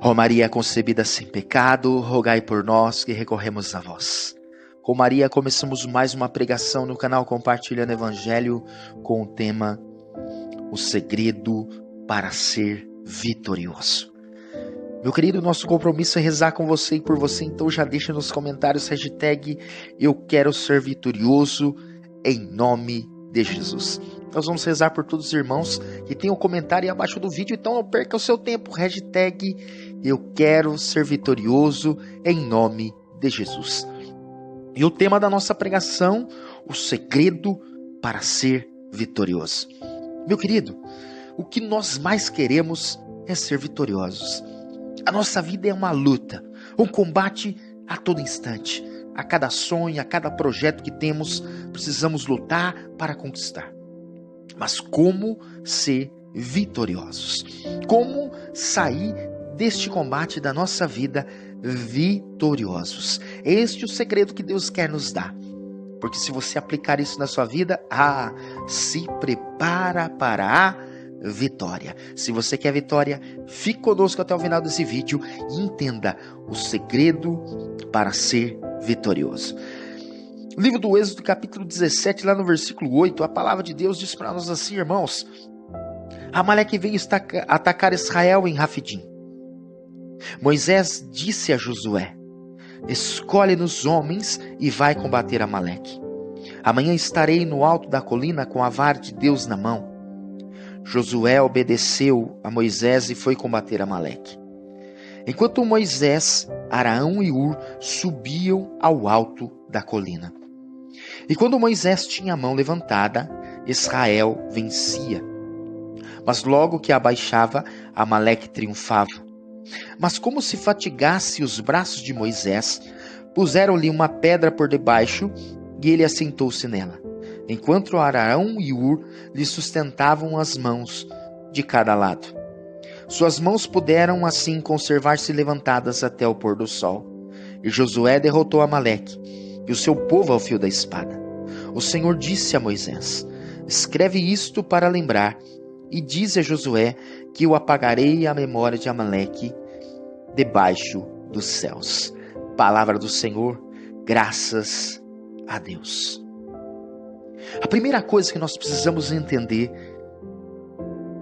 Ó Maria concebida sem pecado, rogai por nós que recorremos a vós. Com Maria começamos mais uma pregação no canal Compartilhando Evangelho com o tema O Segredo para Ser Vitorioso. Meu querido, nosso compromisso é rezar com você e por você, então já deixa nos comentários hashtag Eu Quero Ser Vitorioso em nome de Jesus. Nós vamos rezar por todos os irmãos que tem um comentário aí abaixo do vídeo, então não perca o seu tempo. Hashtag Eu Quero Ser Vitorioso em nome de Jesus. E o tema da nossa pregação, o segredo para ser vitorioso. Meu querido, o que nós mais queremos é ser vitoriosos. A nossa vida é uma luta, um combate a todo instante. A cada sonho, a cada projeto que temos, precisamos lutar para conquistar. Mas como ser vitoriosos? Como sair deste combate da nossa vida vitoriosos? Este é o segredo que Deus quer nos dar. Porque se você aplicar isso na sua vida, se prepara para a vitória. Se você quer vitória, fique conosco até o final desse vídeo e entenda o segredo para ser vitorioso. Livro do Êxodo, capítulo 17, lá no versículo 8, a palavra de Deus diz para nós assim, irmãos: Amaleque veio atacar Israel em Rafidim. Moisés disse a Josué: escolhe-nos homens e vai combater Amaleque. Amanhã estarei no alto da colina com a vara de Deus na mão. Josué obedeceu a Moisés e foi combater Amaleque. Enquanto Moisés, Arão e Hur subiam ao alto da colina. E quando Moisés tinha a mão levantada, Israel vencia. Mas logo que abaixava, Amaleque triunfava. Mas como se fatigasse os braços de Moisés, puseram-lhe uma pedra por debaixo e ele assentou-se nela, enquanto Arão e Hur lhe sustentavam as mãos de cada lado. Suas mãos puderam assim conservar-se levantadas até o pôr do sol. E Josué derrotou Amaleque e o seu povo ao fio da espada. O Senhor disse a Moisés: escreve isto para lembrar, e diz a Josué que eu apagarei a memória de Amaleque debaixo dos céus. Palavra do Senhor, graças a Deus. A primeira coisa que nós precisamos entender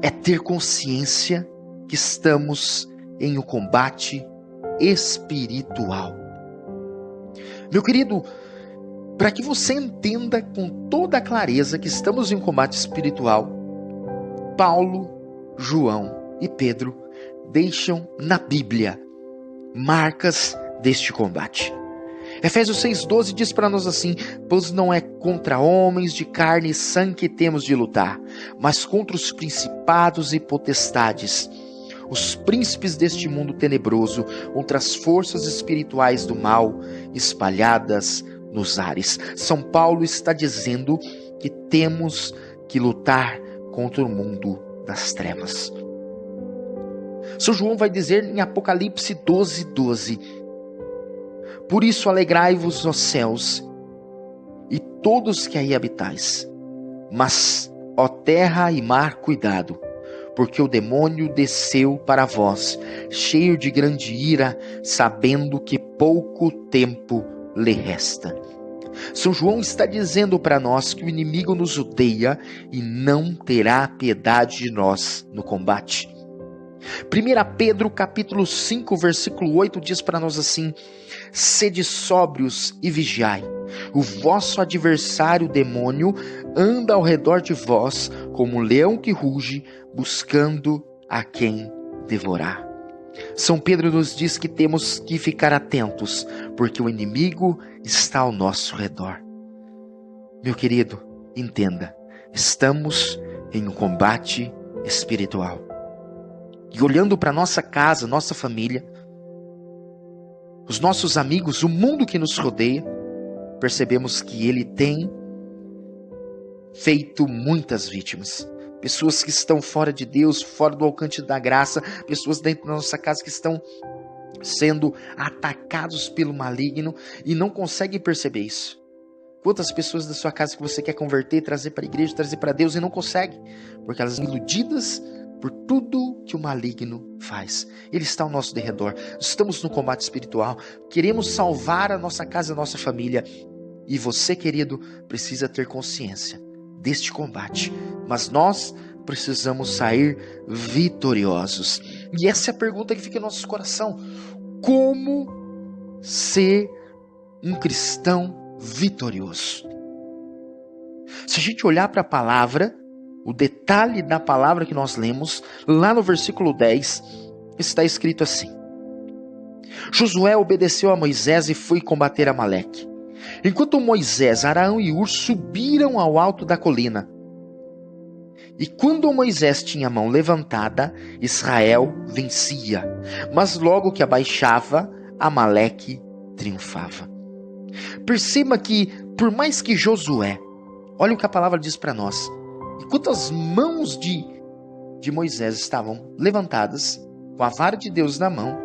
é ter consciência que estamos em um combate espiritual. Meu querido, para que você entenda com toda a clareza que estamos em um combate espiritual, Paulo, João e Pedro deixam na Bíblia marcas deste combate. Efésios 6,12 diz para nós assim: pois não é contra homens de carne e sangue que temos de lutar, mas contra os principados e potestades, os príncipes deste mundo tenebroso, contra as forças espirituais do mal espalhadas nos ares. São Paulo está dizendo que temos que lutar contra o mundo das trevas. São João vai dizer em Apocalipse 12:12: por isso alegrai-vos, ó céus, e todos que aí habitais. Mas, ó terra e mar, cuidado, porque o demônio desceu para vós, cheio de grande ira, sabendo que pouco tempo lhe resta. São João está dizendo para nós que o inimigo nos odeia e não terá piedade de nós no combate. 1 Pedro capítulo 5, versículo 8 diz para nós assim: sede sóbrios e vigiai. O vosso adversário, o demônio, anda ao redor de vós como um leão que ruge, buscando a quem devorar. São Pedro nos diz que temos que ficar atentos, porque o inimigo está ao nosso redor. Meu querido, entenda, estamos em um combate espiritual. E olhando para nossa casa, nossa família, os nossos amigos, o mundo que nos rodeia, percebemos que ele tem feito muitas vítimas. Pessoas que estão fora de Deus, fora do alcance da graça, pessoas dentro da nossa casa que estão sendo atacados pelo maligno e não conseguem perceber isso. Quantas pessoas da sua casa que você quer converter, trazer para a igreja, trazer para Deus e não consegue, porque elas são iludidas por tudo que o maligno faz. Ele está ao nosso derredor. Estamos no combate espiritual. Queremos salvar a nossa casa, a nossa família. E você, querido, precisa ter consciência deste combate. Mas nós precisamos sair vitoriosos. E essa é a pergunta que fica em nosso coração. Como ser um cristão vitorioso? Se a gente olhar para a palavra, o detalhe da palavra que nós lemos, lá no versículo 10, está escrito assim: Josué obedeceu a Moisés e foi combater Amaleque. Enquanto Moisés, Arão e Hur subiram ao alto da colina. E quando Moisés tinha a mão levantada, Israel vencia. Mas logo que abaixava, Amaleque triunfava. Perceba que, por mais que Josué, olha o que a palavra diz para nós, enquanto as mãos de Moisés estavam levantadas, com a vara de Deus na mão,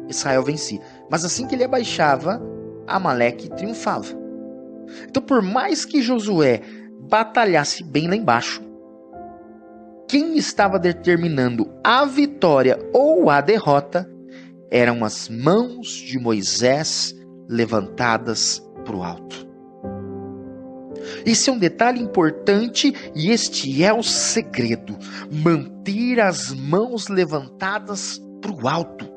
Israel vencia. Mas assim que ele abaixava, Amaleque triunfava. Então, por mais que Josué batalhasse bem lá embaixo, quem estava determinando a vitória ou a derrota eram as mãos de Moisés levantadas para o alto. Esse é um detalhe importante e este é o segredo: manter as mãos levantadas para o alto.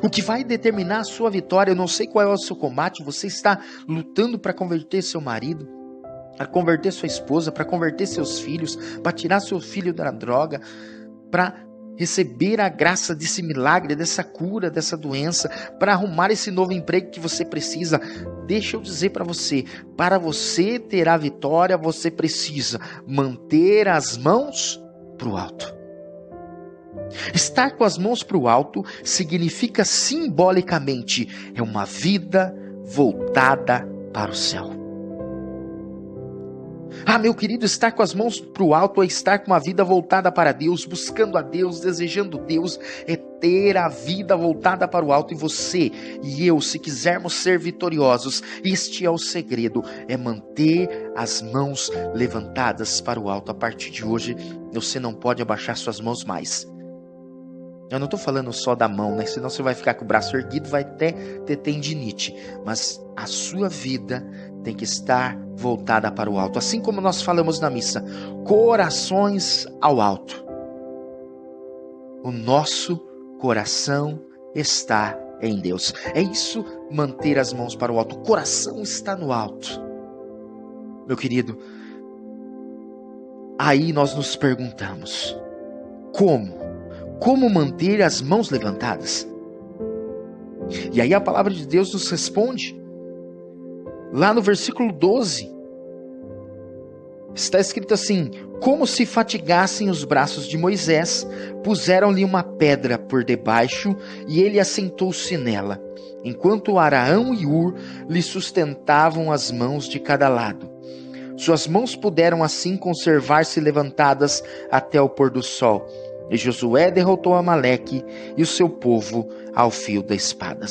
O que vai determinar a sua vitória, eu não sei qual é o seu combate, você está lutando para converter seu marido, para converter sua esposa, para converter seus filhos, para tirar seu filho da droga, para receber a graça desse milagre, dessa cura, dessa doença, para arrumar esse novo emprego que você precisa. Deixa eu dizer para você ter a vitória, você precisa manter as mãos para o alto. Estar com as mãos para o alto significa simbolicamente é uma vida voltada para o céu. Ah, meu querido, estar com as mãos para o alto é estar com uma vida voltada para Deus, buscando a Deus, desejando Deus, é ter a vida voltada para o alto. E você e eu, se quisermos ser vitoriosos, este é o segredo, é manter as mãos levantadas para o alto. A partir de hoje, você não pode abaixar suas mãos mais. Eu não estou falando só da mão, né? Senão você vai ficar com o braço erguido, vai até ter tendinite. Mas a sua vida tem que estar voltada para o alto. Assim como nós falamos na missa, corações ao alto. O nosso coração está em Deus. É isso, manter as mãos para o alto. O coração está no alto. Meu querido, aí nós nos perguntamos, como manter as mãos levantadas? E aí a palavra de Deus nos responde. Lá no versículo 12, está escrito assim: como se fatigassem os braços de Moisés, puseram-lhe uma pedra por debaixo e ele assentou-se nela, enquanto Arão e Hur lhe sustentavam as mãos de cada lado. Suas mãos puderam assim conservar-se levantadas até o pôr do sol. E Josué derrotou Amaleque e o seu povo ao fio da espada.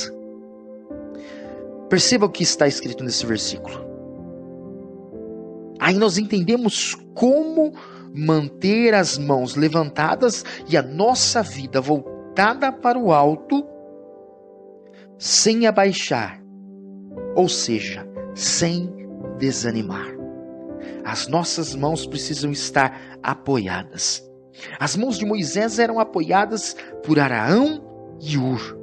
Perceba o que está escrito nesse versículo. Aí nós entendemos como manter as mãos levantadas e a nossa vida voltada para o alto, sem abaixar, ou seja, sem desanimar. As nossas mãos precisam estar apoiadas. As mãos de Moisés eram apoiadas por Arão e Hur,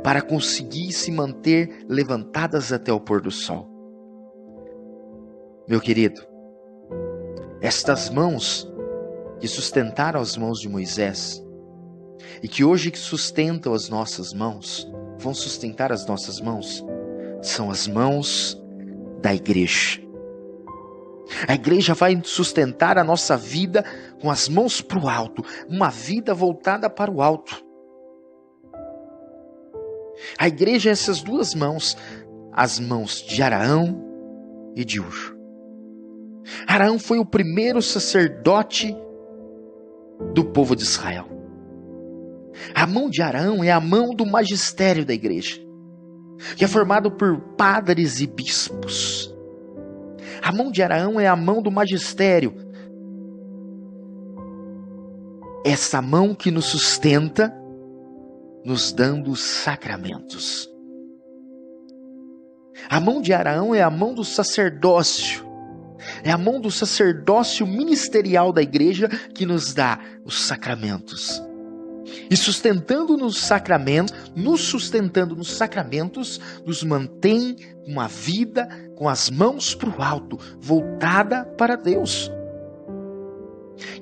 para conseguir se manter levantadas até o pôr do sol. Meu querido, estas mãos que sustentaram as mãos de Moisés, e que hoje sustentam as nossas mãos, vão sustentar as nossas mãos, são as mãos da igreja. A igreja vai sustentar a nossa vida com as mãos para o alto, uma vida voltada para o alto. A igreja é essas duas mãos, as mãos de Arão e de Hur. Arão foi o primeiro sacerdote do povo de Israel. A mão de Arão é a mão do magistério da igreja, que é formado por padres e bispos. A mão de Arão é a mão do magistério. essa mão que nos sustenta, nos dando os sacramentos. A mão de Arão é a mão do sacerdócio. É a mão do sacerdócio ministerial da igreja que nos dá os sacramentos. E sustentando nos sacramentos, nos mantém uma vida com as mãos para o alto, voltada para Deus.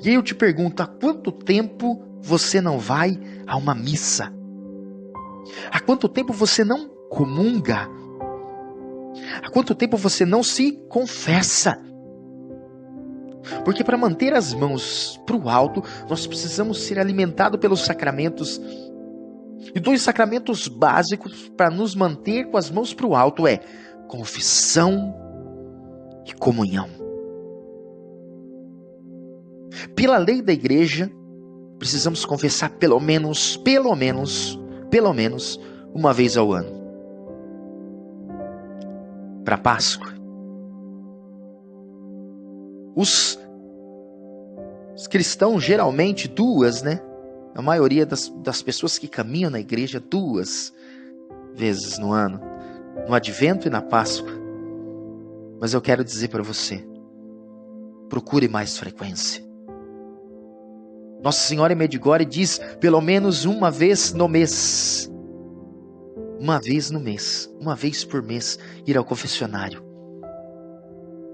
E aí eu te pergunto, há quanto tempo você não vai a uma missa? Há quanto tempo você não comunga? Há quanto tempo você não se confessa? Porque para manter as mãos para o alto, nós precisamos ser alimentados pelos sacramentos. E 2 sacramentos básicos para nos manter com as mãos para o alto é confissão e comunhão. Pela lei da igreja, precisamos confessar pelo menos uma vez ao ano. Para Páscoa. Os cristãos geralmente 2, né? A maioria das pessoas que caminham na igreja 2 vezes no ano. No Advento e na Páscoa. Mas eu quero dizer para você, procure mais frequência. Nossa Senhora em Medjugorje diz pelo menos uma vez no mês. Uma vez no mês, uma vez por mês, ir ao confessionário.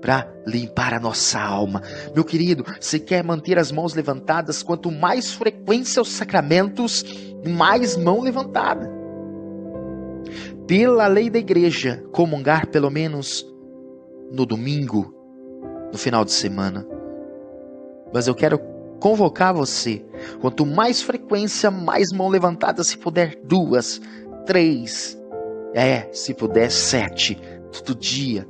Para limpar a nossa alma. Meu querido, você quer manter as mãos levantadas? Quanto mais frequência os sacramentos, mais mão levantada. Pela lei da igreja, comungar pelo menos no domingo, no final de semana. Mas eu quero convocar você. Quanto mais frequência, mais mão levantada. Se puder 2, 3, se puder 7, todo dia.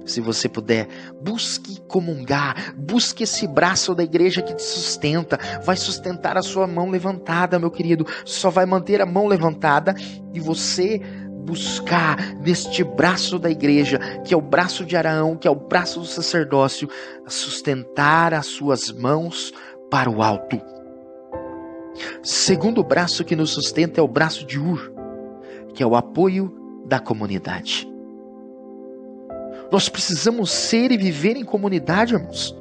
Se você puder, busque comungar, busque esse braço da igreja que te sustenta, vai sustentar a sua mão levantada, meu querido, só vai manter a mão levantada e você buscar neste braço da igreja, que é o braço de Arão, que é o braço do sacerdócio, sustentar as suas mãos para o alto. Segundo braço que nos sustenta é o braço de Ur, que é o apoio da comunidade. Nós precisamos ser e viver em comunidade, irmãos.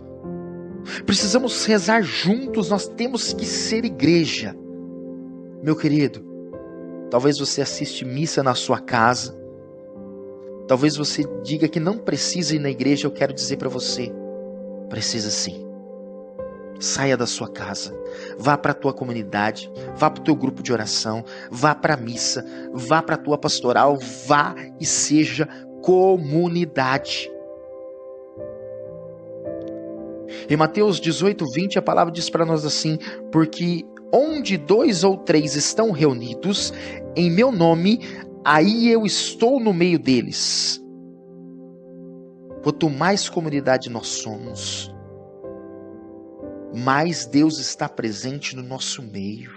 Precisamos rezar juntos, nós temos que ser igreja. Meu querido, talvez você assiste missa na sua casa. Talvez você diga que não precisa ir na igreja, eu quero dizer para você, precisa sim. Saia da sua casa, vá para a tua comunidade, vá para o teu grupo de oração, vá para a missa, vá para a tua pastoral, vá e seja comunidade. Em Mateus 18:20 a palavra diz para nós assim: porque onde 2 ou 3 estão reunidos em meu nome, aí eu estou no meio deles. Quanto mais comunidade nós somos, mais Deus está presente no nosso meio.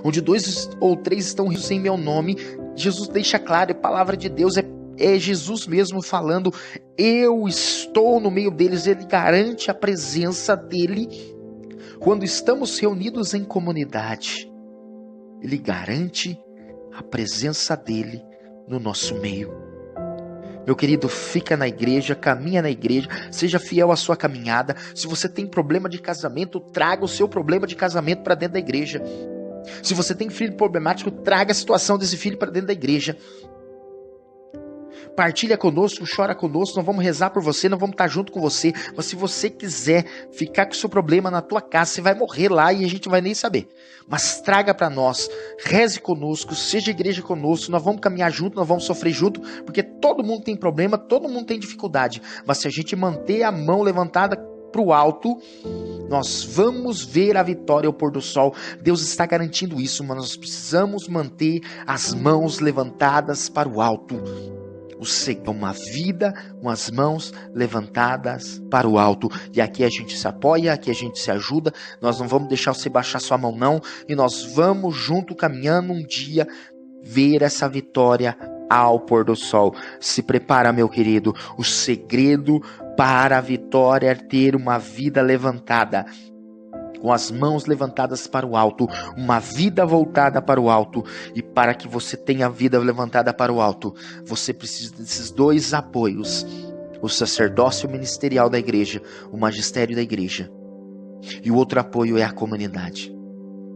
Onde 2 ou 3 estão reunidos em meu nome, Jesus deixa claro, a palavra de Deus é Jesus mesmo falando, eu estou no meio deles. Ele garante a presença dele quando estamos reunidos em comunidade. Ele garante a presença dele no nosso meio. Meu querido, fica na igreja, caminha na igreja, seja fiel à sua caminhada. Se você tem problema de casamento, traga o seu problema de casamento para dentro da igreja. Se você tem filho problemático, traga a situação desse filho para dentro da igreja. Partilha conosco, chora conosco, nós vamos rezar por você, nós vamos estar junto com você. Mas se você quiser ficar com o seu problema na tua casa, você vai morrer lá e a gente não vai nem saber. Mas traga para nós, reze conosco, seja igreja conosco, nós vamos caminhar junto, nós vamos sofrer junto, porque todo mundo tem problema, todo mundo tem dificuldade. Mas se a gente manter a mão levantada para o alto, nós vamos ver a vitória ao pôr do sol. Deus está garantindo isso, mas nós precisamos manter as mãos levantadas para o alto. Uma vida com as mãos levantadas para o alto. E aqui a gente se apoia, aqui a gente se ajuda. Nós não vamos deixar você baixar sua mão não. E nós vamos junto caminhando um dia ver essa vitória ao pôr do sol. Se prepara, meu querido. O segredo para a vitória é ter uma vida levantada. com as mãos levantadas para o alto, uma vida voltada para o alto. E para que você tenha a vida levantada para o alto, você precisa desses dois apoios: o sacerdócio ministerial da igreja, o magistério da igreja, e o outro apoio é a comunidade.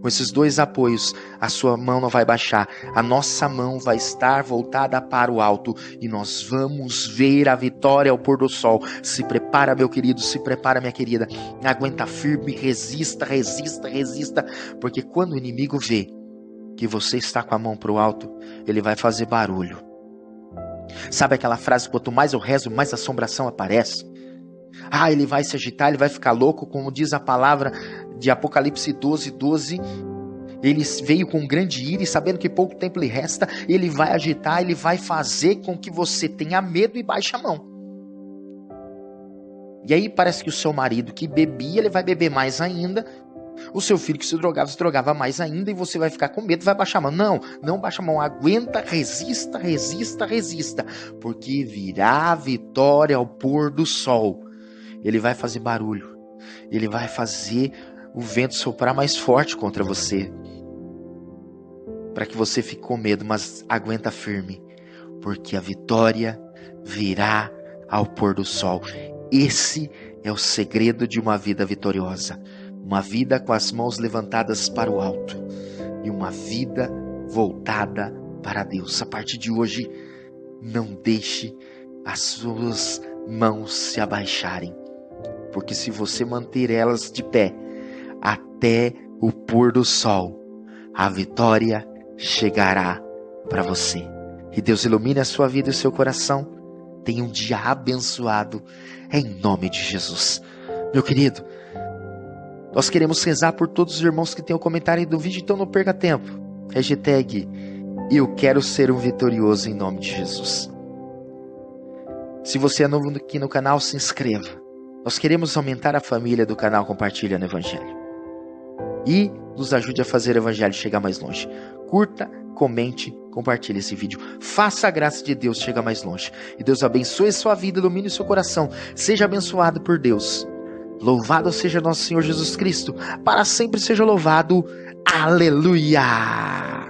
Com esses dois apoios, a sua mão não vai baixar, a nossa mão vai estar voltada para o alto e nós vamos ver a vitória ao pôr do sol. Se prepara, meu querido, se prepara, minha querida, aguenta firme, resista, resista, resista, porque quando o inimigo vê que você está com a mão para o alto, ele vai fazer barulho. Sabe aquela frase, quanto mais eu rezo, mais assombração aparece? Ele vai se agitar, ele vai ficar louco, como diz a palavra de Apocalipse 12:12. Ele veio com grande ira e sabendo que pouco tempo lhe resta, ele vai agitar, ele vai fazer com que você tenha medo e baixe a mão. E aí parece que o seu marido que bebia, ele vai beber mais ainda. O seu filho que se drogava mais ainda, e você vai ficar com medo, vai baixar a mão. Não baixa a mão, aguenta, resista, resista, resista, porque virá a vitória ao pôr do sol. Ele vai fazer barulho, ele vai fazer o vento soprar mais forte contra você, para que você fique com medo, mas aguenta firme, porque a vitória virá ao pôr do sol. Esse é o segredo de uma vida vitoriosa, uma vida com as mãos levantadas para o alto e uma vida voltada para Deus. A partir de hoje, não deixe as suas mãos se abaixarem, porque se você manter elas de pé até o pôr do sol, a vitória chegará para você. E Deus ilumine a sua vida e o seu coração. Tenha um dia abençoado em nome de Jesus. Meu querido, nós queremos rezar por todos os irmãos que têm o comentário do vídeo, então não perca tempo. Hashtag eu quero ser um vitorioso em nome de Jesus. Se você é novo aqui no canal, se inscreva. Nós queremos aumentar a família do canal Compartilha no Evangelho. E nos ajude a fazer o Evangelho chegar mais longe. Curta, comente, compartilhe esse vídeo. Faça a graça de Deus chegar mais longe. E Deus abençoe sua vida, ilumine seu coração. Seja abençoado por Deus. Louvado seja nosso Senhor Jesus Cristo. Para sempre seja louvado. Aleluia!